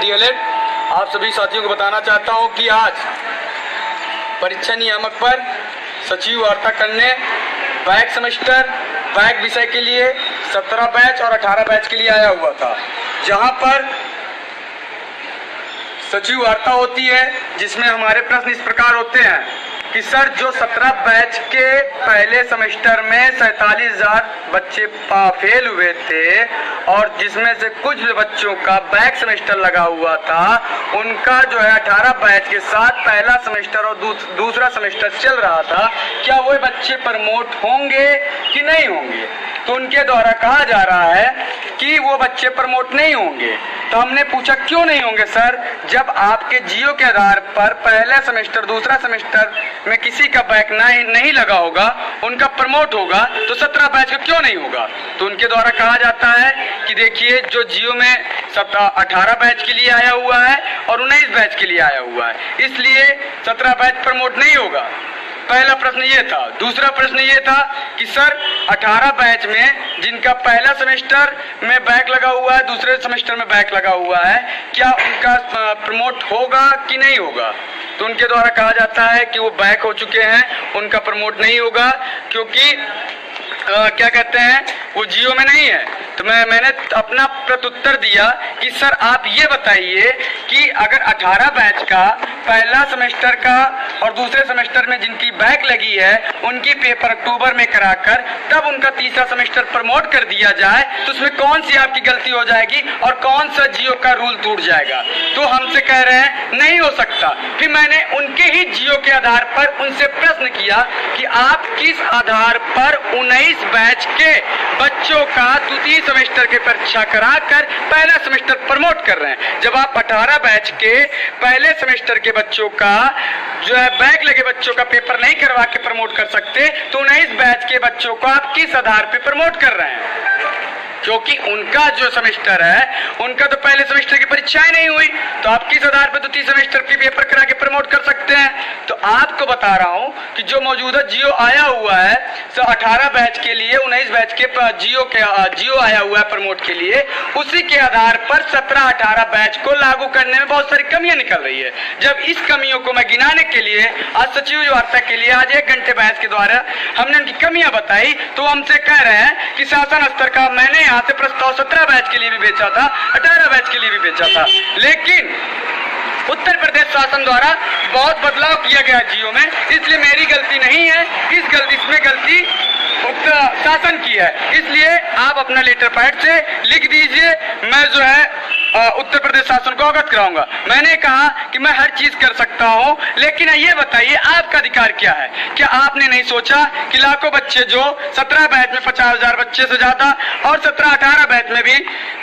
DElEd आप सभी साथियों को बताना चाहता हूं कि आज परीक्षा नियामक पर सचिव वार्ता करने बैक सेमेस्टर बैक विषय के लिए 17 बैच और 18 बैच के लिए आया हुआ था, जहां पर सचिव वार्ता होती है जिसमें हमारे प्रश्न इस प्रकार होते हैं कि सर जो 17 बैच के पहले सेमेस्टर में 47,000 बच्चे फेल हुए थे और जिसमें से कुछ बच्चों का बैक सेमेस्टर लगा हुआ था, उनका जो है 18 बैच के साथ पहला सेमेस्टर और दूसरा सेमेस्टर चल रहा था, क्या वो बच्चे प्रमोट होंगे कि नहीं होंगे? तो उनके द्वारा कहा जा रहा है कि वो बच्चे प्रमोट नहीं होंगे। तो हमने पूछा क्यों नहीं होंगे सर, जब आपके जियो के आधार पर पहला सेमेस्टर दूसरा सेमेस्टर में किसी का बैक नहीं लगा होगा, उनका प्रमोट होगा, तो 17 बैच का क्यों नहीं होगा? तो उनके द्वारा कहा जाता है कि देखिए जो जियो में 18 बैच के लिए आया हुआ है और 19 बैच के लिए आया हुआ है, इसलिए 17 बैच प्रमोट नहीं होगा। पहला प्रश्न ये था। दूसरा प्रश्न ये था कि सर 18 बैच में जिनका पहला सेमेस्टर में बैक लगा हुआ है, दूसरे सेमेस्टर में बैक लगा हुआ है, क्या उनका प्रमोट होगा कि नहीं होगा? तो उनके द्वारा कहा जाता है कि वो बैक हो चुके हैं, उनका प्रमोट नहीं होगा, क्योंकि क्या कहते हैं वो जियो में नहीं है। तो मैंने अपना प्रत्युत्तर दिया कि सर आप ये बताइए कि अगर 18 बैच का पहला सेमेस्टर का और दूसरे सेमेस्टर में जिनकी बैक लगी है उनकी पेपर अक्टूबर में कराकर तब उनका तीसरा सेमेस्टर प्रमोट कर दिया जाए, तो उसमें कौन सी आपकी गलती हो जाएगी और कौन सा जियो का रूल टूट जाएगा? तो हमसे कह रहे हैं नहीं हो सकता। फिर मैंने उनके ही जियो के आधार पर उनसे प्रश्न किया कि आप किस आधार पर 19 बैच के बच्चों का द्वितीय सेमेस्टर की परीक्षा कराकर पहला सेमेस्टर प्रमोट कर रहे हैं, जब आप 18 बैच के पहले सेमेस्टर के बच्चों का जो है बैक लगे बच्चों का पेपर नहीं करवा के प्रमोट कर सकते, तो 19 बैच के बच्चों को आप किस आधार पे प्रमोट कर रहे हैं? क्योंकि उनका जो सेमेस्टर है उनका तो पहले सेमेस्टर की परीक्षाएं नहीं हुई, तो आप किस आधार पर द्वितीय सेमेस्टर की पेपर करा के प्रमोट कर सकते हैं? तो आपको बता रहा हूं कि जो मौजूदा जियो आया हुआ है, तो 18 बैच के लिए 19 बैच के जियो आया हुआ है प्रमोट के लिए, उसी के आधार पर 17-18 बैच को लागू करने में बहुत सारी कमियां निकल रही है। जब इस कमियों को मैं गिनाने के लिए आज सचिव वार्ता के लिए आज 1 घंटे बहस के द्वारा हमने उनकी कमियां बताई, तो हमसे कह रहे हैं कि शासन स्तर का मैंने यहाँ से प्रस्ताव 17 बैच के लिए भी भेजा था, 18 बैच के लिए भी भेजा था, लेकिन उत्तर प्रदेश शासन द्वारा बहुत बदलाव किया गया जियो में, इसलिए मेरी गलती नहीं है, इसमें गलती शासन की है। इसलिए आप अपना लेटर पैड से लिख दीजिए, मैं जो है उत्तर प्रदेश शासन को अवगत कराऊंगा। मैंने कहा कि मैं हर चीज कर सकता हूं, लेकिन ये बताइए आपका अधिकार क्या है? क्या आपने नहीं सोचा कि लाखों बच्चे जो 17 बैच में 50,000 बच्चे से ज्यादा और 17-18 बैच में भी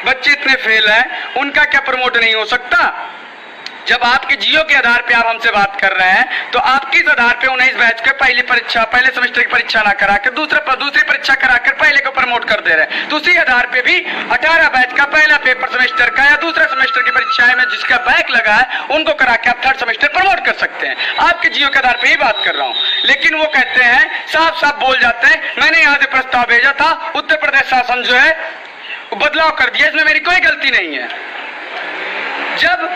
बच्चे इतने फेल हैं, उनका क्या प्रमोट नहीं हो सकता? जब आपके जियो के आधार पे आप हमसे बात कर रहे हैं, तो आप किस आधार पे 19 बैच के पहले सेमेस्टर की परीक्षा ना कराकर दूसरी परीक्षा कराकर पहले को प्रमोट कर दे रहे हैं? तो उसी आधार पे भी 18 बैच का पहला पेपर सेमेस्टर का या दूसरा सेमेस्टर की परीक्षाएं में जिसका बैक लगा है उनको करा के आप थर्ड सेमेस्टर प्रमोट कर सकते हैं। आपके जियो के आधार पर ही बात कर रहा हूँ, लेकिन वो कहते हैं, साफ साफ बोल जाते हैं, मैंने यहाँ से प्रस्ताव भेजा था, उत्तर प्रदेश शासन जो है बदलाव कर दिया, इसमें मेरी कोई गलती नहीं है। जब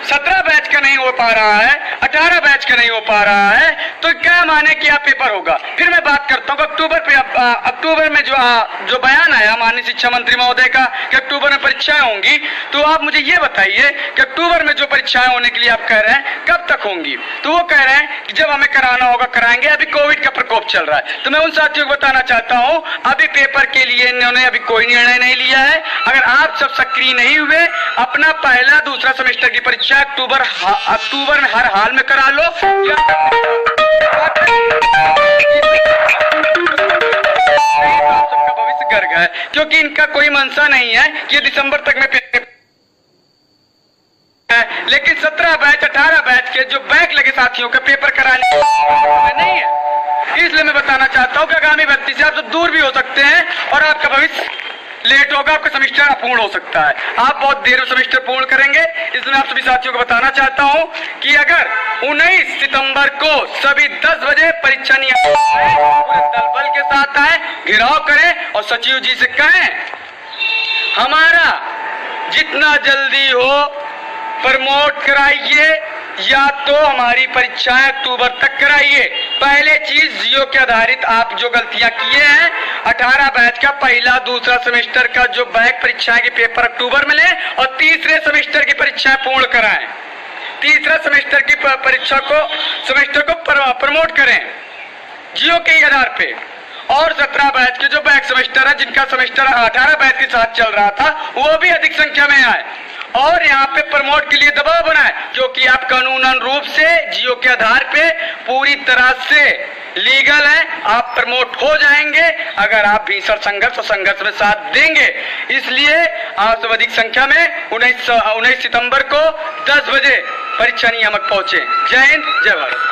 17 बैच का नहीं हो पा रहा है, 18 बैच का नहीं हो पा रहा है, तो क्या माने कि आप पेपर होगा? फिर मैं बात करता हूँ अक्टूबर में जो बयान आया माननीय शिक्षा मंत्री महोदय का कि अक्टूबर में परीक्षाएं होंगी, तो आप मुझे ये बताइए कि अक्टूबर में जो परीक्षाएं होने के लिए आप कह रहे हैं कब तक होंगी? तो वो कह रहे हैं कि जब हमें कराना होगा कराएंगे, अभी कोविड का प्रकोप चल रहा है। तो मैं उन साथियों को बताना चाहता हूँ, अभी पेपर के लिए इन्होंने अभी कोई निर्णय नहीं लिया है। अगर आप सब सक्रिय नहीं हुए, अपना पहला दूसरा सेमेस्टर की परीक्षा अक्टूबर में हर हाल में करा लो, सबका भविष्य गर्ग है, क्योंकि इनका कोई मंशा नहीं है कि दिसंबर तक में पेपर है, लेकिन 17 बैच 18 बैच के जो बैक लगे साथियों का पेपर कराने नहीं है। इसलिए मैं बताना चाहता हूं कि आगामी व्यक्ति से आप तो दूर भी हो सकते हैं और आपका भविष्य लेट होगा, आपका सेमेस्टर अपूर्ण हो सकता है, आप बहुत देर में सेमेस्टर पूर्ण करेंगे। इसलिए आप सभी साथियों को बताना चाहता हूं कि अगर 19 सितंबर को सभी 10 बजे परीक्षा नियम पूरे दल बल के साथ आए, घेराव करें और सचिव जी से कहें हमारा जितना जल्दी हो प्रमोट कराइए या तो हमारी परीक्षाएं अक्टूबर तक कराइए। पहले चीज जियो के आधारित आप जो गलतियां किए हैं, 18 बैच का पहला दूसरा सेमेस्टर का जो बैक परीक्षाएं के पेपर अक्टूबर में लें और तीसरे सेमेस्टर की परीक्षाएं पूर्ण कराएं। तीसरा सेमेस्टर की परीक्षा को सेमेस्टर को प्रमोट करें जियो के आधार पे। और 17 बैच के जो बैक सेमेस्टर है, जिनका सेमेस्टर 18 बैच के साथ चल रहा था, वो भी अधिक संख्या में आए और यहाँ पे प्रमोट के लिए दबाव बनाए, क्योंकि आप कानूनन रूप से जियो के आधार पे पूरी तरह से लीगल है, आप प्रमोट हो जाएंगे अगर आप भीषण संघर्ष और संघर्ष में साथ देंगे। इसलिए आप सब अधिक संख्या में 19 सितंबर को 10 बजे परीक्षा नियामक पहुंचे। जय हिंद, जय भारत।